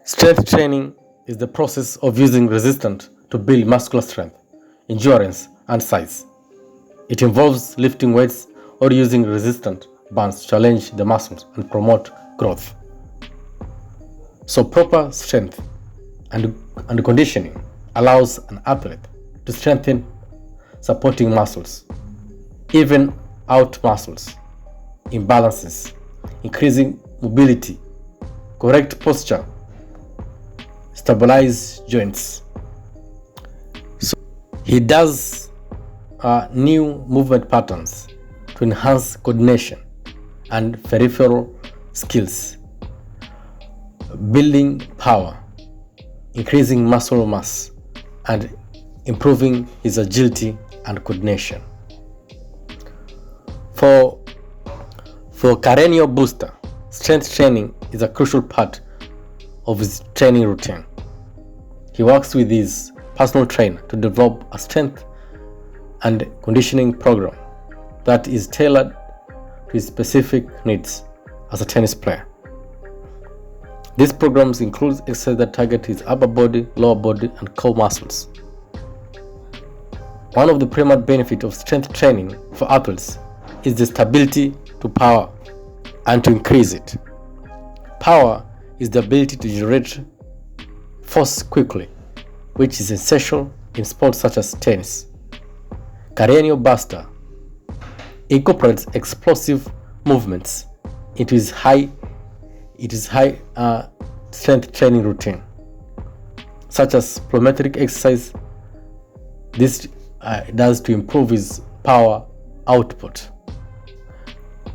Strength training is the process of using resistance to build muscular strength, endurance, and size. It involves lifting weights or using resistant bands to challenge the muscles and promote growth. So proper strength and conditioning allows an athlete to strengthen supporting muscles, even out muscles, imbalances, increasing mobility, correct posture, stabilize joints. So he does new movement patterns to enhance coordination and peripheral skills, building power, increasing muscle mass, and improving his agility and coordination. For Carreno Busta, strength training is a crucial part of his training routine. He works with his personal trainer to develop a strength and conditioning program that is tailored to his specific needs as a tennis player. These programs include exercises that target his upper body, lower body, and core muscles. One of the primary benefits of strength training for athletes is the stability to power and to increase it. Power is the ability to generate force quickly, which is essential in sports such as tennis. Carreno Busta incorporates explosive movements into his high strength training routine, such as plyometric exercise. This does to improve his power output.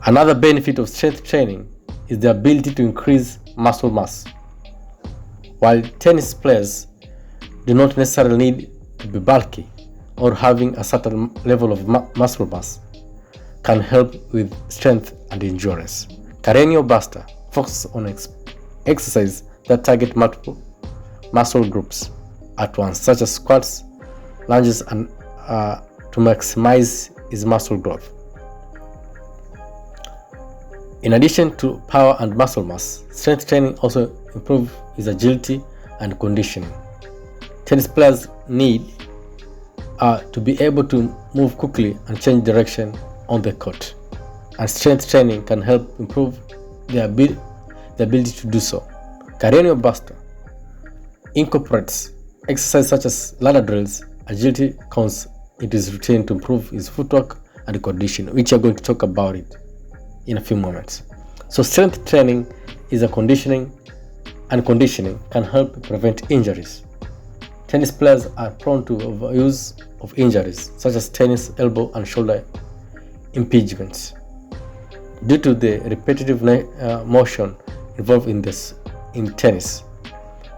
Another benefit of strength training is the ability to increase muscle mass. While tennis players do not necessarily need to be bulky or having a certain level of muscle mass can help with strength and endurance. Carreno Busta focuses on exercises that target multiple muscle groups at once, such as squats, lunges, and to maximize his muscle growth. In addition to power and muscle mass, strength training also improves his agility and conditioning. Tennis players need to be able to move quickly and change direction on the court, and strength training can help improve the ability to do so. Carreno Busta incorporates exercises such as ladder drills, agility counts into his routine to improve his footwork and condition, which are going to talk about it in a few moments. So strength training is a conditioning, and conditioning can help prevent injuries. Tennis players are prone to overuse of injuries such as tennis elbow and shoulder impingements due to the repetitive motion involved in tennis.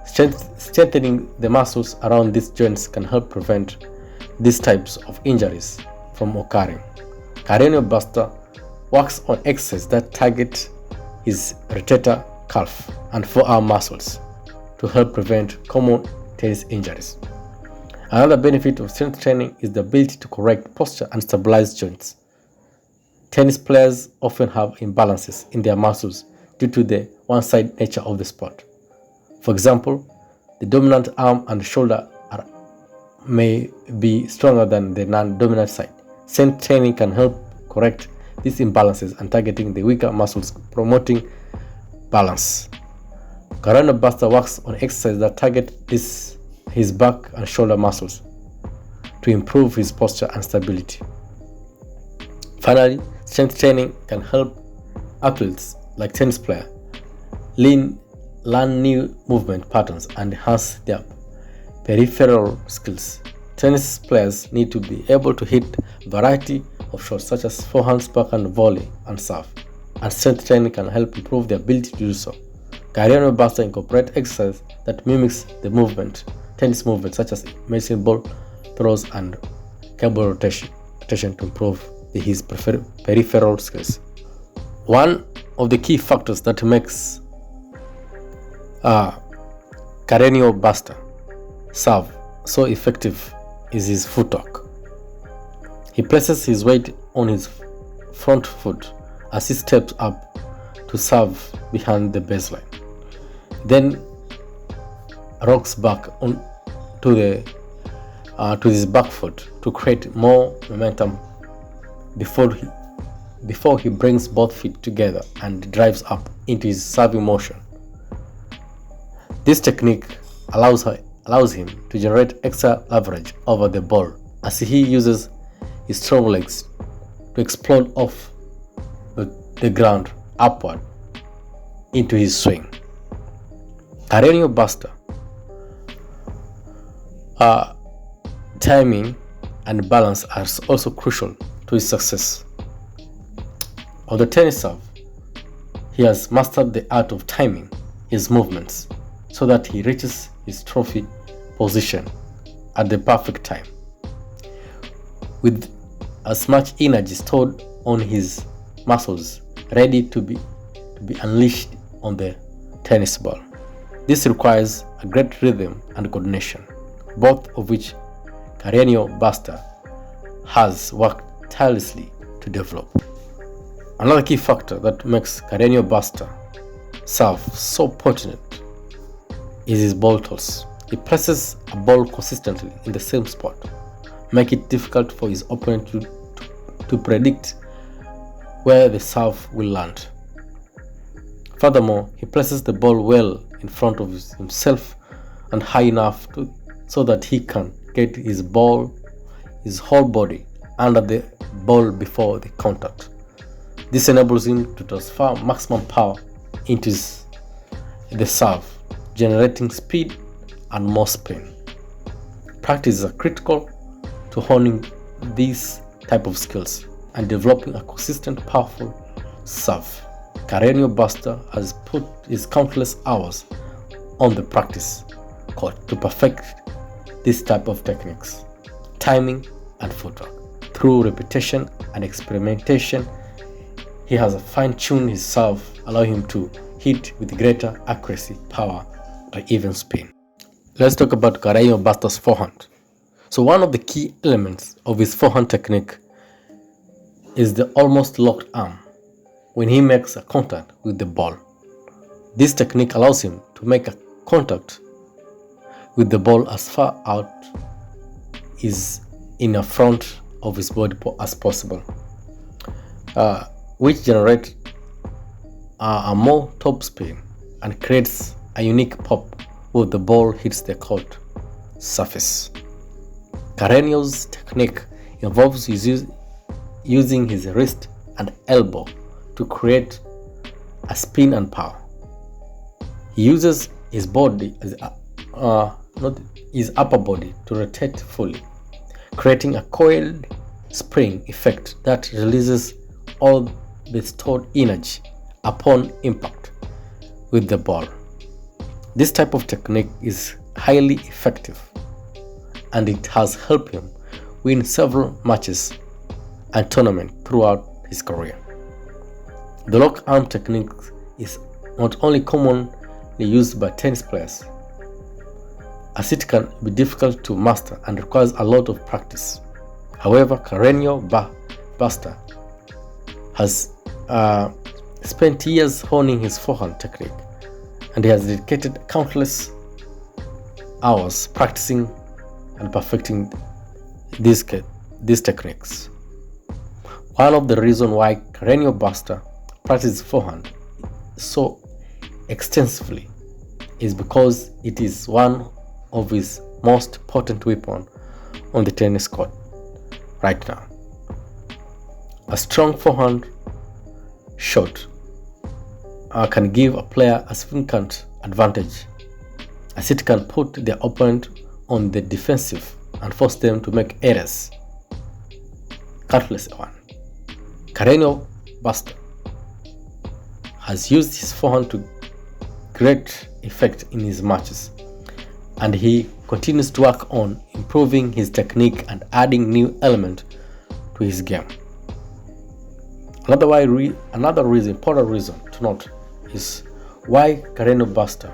Strengthening the muscles around these joints can help prevent these types of injuries from occurring. Carreno Busta works on exercises that target his rotator cuff and forearm muscles to help prevent common tennis injuries. Another benefit of strength training is the ability to correct posture and stabilize joints. Tennis players often have imbalances in their muscles due to the one-sided nature of the sport. For example, the dominant arm and shoulder may be stronger than the non-dominant side. Strength training can help correct these imbalances and targeting the weaker muscles, promoting balance. Carreno Busta works on exercises that target his back and shoulder muscles to improve his posture and stability. Finally, strength training can help athletes like tennis players learn new movement patterns and enhance their peripheral skills. Tennis players need to be able to hit a variety of shots such as forehand, backhand, volley, and serve, and strength training can help improve their ability to do so. Carreno Busta incorporates exercise that mimics the tennis movement such as medicine ball throws and cable rotation to improve his peripheral skills. One of the key factors that makes Carreno Busta serve so effective is his footwork. He places his weight on his front foot as he steps up to serve behind the baseline. Then rocks back on to his back foot to create more momentum before he brings both feet together and drives up into his serving motion. This technique allows him to generate extra leverage over the ball as he uses his strong legs to explode off the ground upward into his swing. Carreno Busta. Timing and balance are also crucial to his success. On the tennis serve, he has mastered the art of timing his movements so that he reaches his trophy position at the perfect time, with as much energy stored on his muscles ready to be unleashed on the tennis ball. This requires a great rhythm and coordination, both of which Carreno Busta has worked tirelessly to develop. Another key factor that makes Carreno Busta serve so potent is his ball toss. He presses a ball consistently in the same spot, making it difficult for his opponent to predict where the serve will land. Furthermore, he places the ball well in front of himself and high enough so that he can get his whole body under the ball before the contact. This enables him to transfer maximum power into the serve, generating speed and more spin. Practice is critical to honing these type of skills and developing a consistent, powerful serve. Carreno Busta has put his countless hours on the practice court to perfect this type of techniques, timing and footwork. Through repetition and experimentation, he has fine-tuned his serve, allowing him to hit with greater accuracy, power, or even spin. Let's talk about Carreno Busta's forehand. So one of the key elements of his forehand technique is the almost locked arm when he makes a contact with the ball. This technique allows him to make a contact with the ball as far out in the front of his body as possible, which generates a more top spin and creates a unique pop when the ball hits the court surface. Carreno's technique involves using his wrist and elbow to create a spin and power. He uses his body not his upper body to rotate fully, creating a coiled spring effect that releases all the stored energy upon impact with the ball. This type of technique is highly effective, and it has helped him win several matches and tournaments throughout his career. The lock arm technique is not only commonly used by tennis players, as it can be difficult to master and requires a lot of practice. However, Carreno Busta has spent years honing his forehand technique, and he has dedicated countless hours practicing and perfecting these techniques. One of the reasons why Carreno Busta practices forehand so extensively is because it is one of his most potent weapons on the tennis court right now. A strong forehand shot can give a player a significant advantage, as it can put their opponent on the defensive and force them to make errors. Countless one. Carreno Busta has used his forehand to great effect in his matches, and he continues to work on improving his technique and adding new elements to his game. Another important reason to note is why Carreno Busta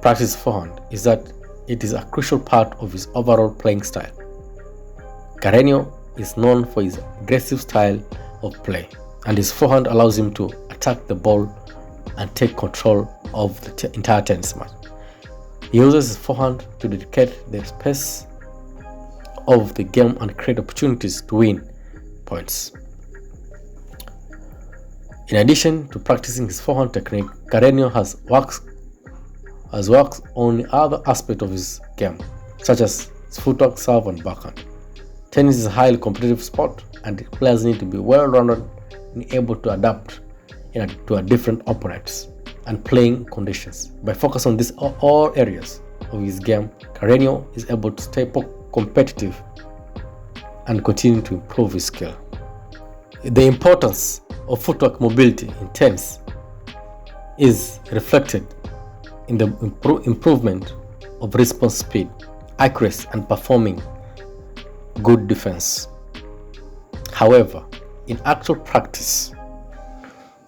practices forehand is that it is a crucial part of his overall playing style. Carreno is known for his aggressive style of play, and his forehand allows him to attack the ball and take control of the entire tennis match. He uses his forehand to dedicate the space of the game and create opportunities to win points. In addition to practicing his forehand technique, Carreno has worked on other aspects of his game, such as his footwork, serve, and backhand. Tennis is a highly competitive sport, and players need to be well-rounded and able to adapt to different opponents and playing conditions. By focusing on these all areas of his game, Carreno is able to stay competitive and continue to improve his skill. The importance of footwork mobility in tennis is reflected in the improvement of response speed, accuracy, and performing good defense. However, in actual practice,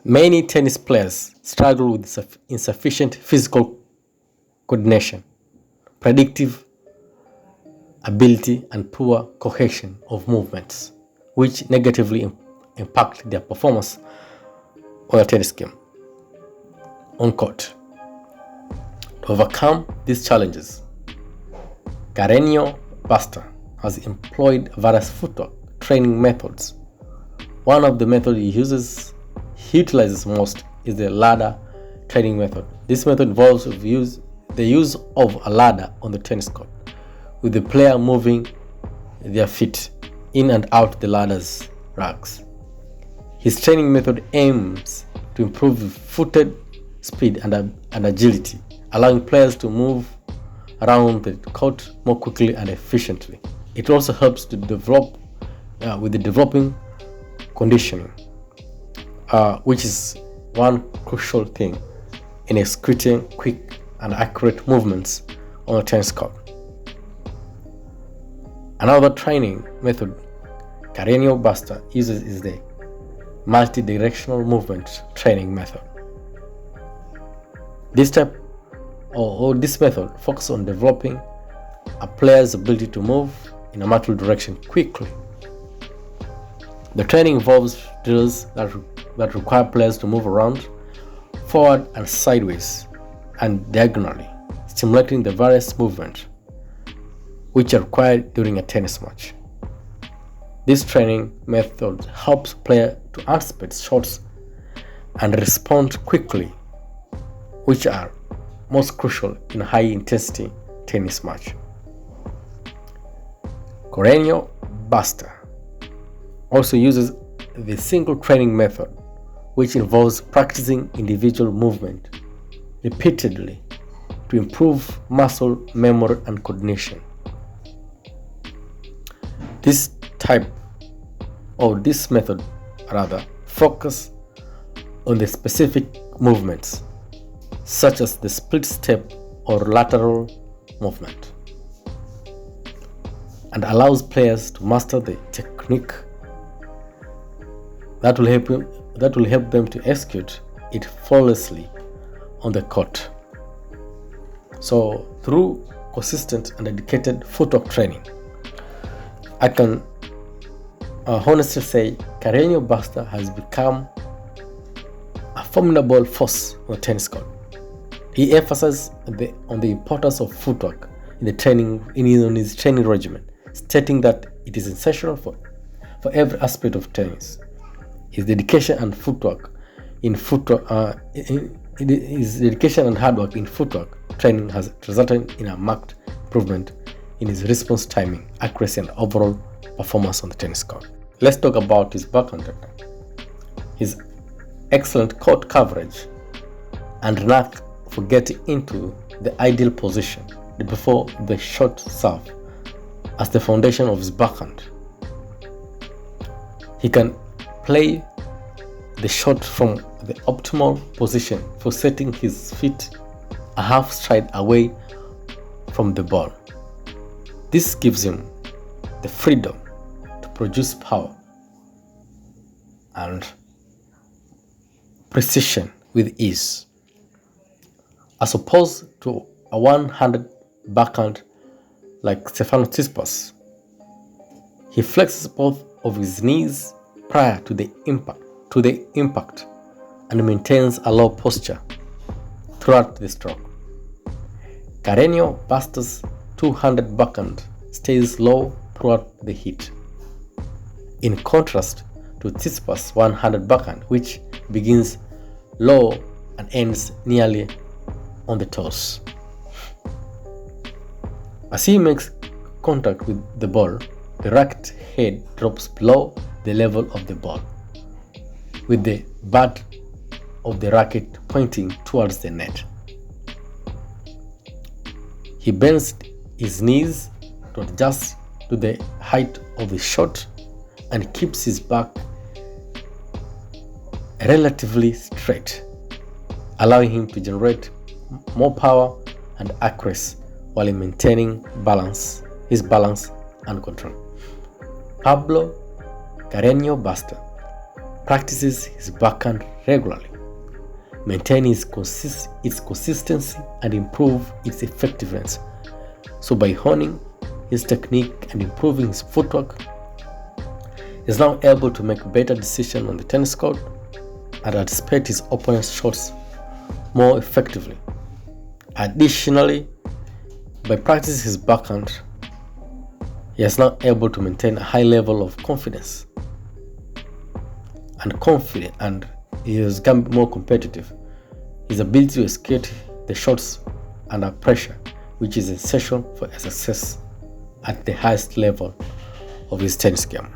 many tennis players struggle with insufficient physical coordination, predictive ability, and poor cohesion of movements, which negatively impact their performance on the tennis game on court. To overcome these challenges, Carreno Busta has employed various footwork training methods. One of the methods he utilizes most is the ladder training method. This method involves the use of a ladder on the tennis court, with the player moving their feet in and out the ladder's racks. His training method aims to improve footed speed and agility, allowing players to move around the court more quickly and efficiently. It also helps to develop with the developing conditioning, which is one crucial thing in executing quick and accurate movements on a tennis court. Another training method Carreno Busta uses is the multi-directional movement training method. This method focuses on developing a player's ability to move in a multiple direction quickly. The training involves drills that require players to move around, forward and sideways, and diagonally, stimulating the various movements which are required during a tennis match. This training method helps players to anticipate shots and respond quickly, which are most crucial in a high-intensity tennis match. Carreno Busta also uses the single training method, which involves practicing individual movement repeatedly to improve muscle memory and coordination. This method focus on the specific movements, such as the split step or lateral movement, and allows players to master the technique that will help them to execute it flawlessly on the court. So, through consistent and dedicated footwork training, I can honestly say Carreno Busta has become a formidable force on the tennis court. He emphasizes on the importance of footwork in his training regimen, stating that it is essential for every aspect of tennis. His dedication and hard work in footwork training has resulted in a marked improvement in his response timing, accuracy, and overall performance on the tennis court. Let's talk about his backhand technique. His excellent court coverage and knack for getting into the ideal position before the shot serve as the foundation of his backhand. He can play the shot from the optimal position for setting his feet a half stride away from the ball. This gives him the freedom to produce power and precision with ease, as opposed to a one-handed backhand like Stefanos Tsitsipas. He flexes both of his knees prior to the impact and maintains a low posture throughout the stroke. Carreno Busta's 200 backhand stays low throughout the hit, in contrast to Tsitsipas' 100 backhand, which begins low and ends nearly on the toes. As he makes contact with the ball, the racket head drops below the level of the ball, with the butt of the racket pointing towards the net. He bends his knees to adjust to the height of the shot and keeps his back relatively straight, allowing him to generate more power and accuracy while maintaining his balance and control. Pablo Carreno Busta practices his backhand regularly, maintaining its consistency and improve its effectiveness. So by honing his technique and improving his footwork, he is now able to make better decisions on the tennis court and anticipate his opponent's shots more effectively. Additionally, by practicing his backhand, he is now able to maintain a high level of confidence and he has become more competitive. His ability to execute the shots under pressure, which is essential for success at the highest level of his tennis game.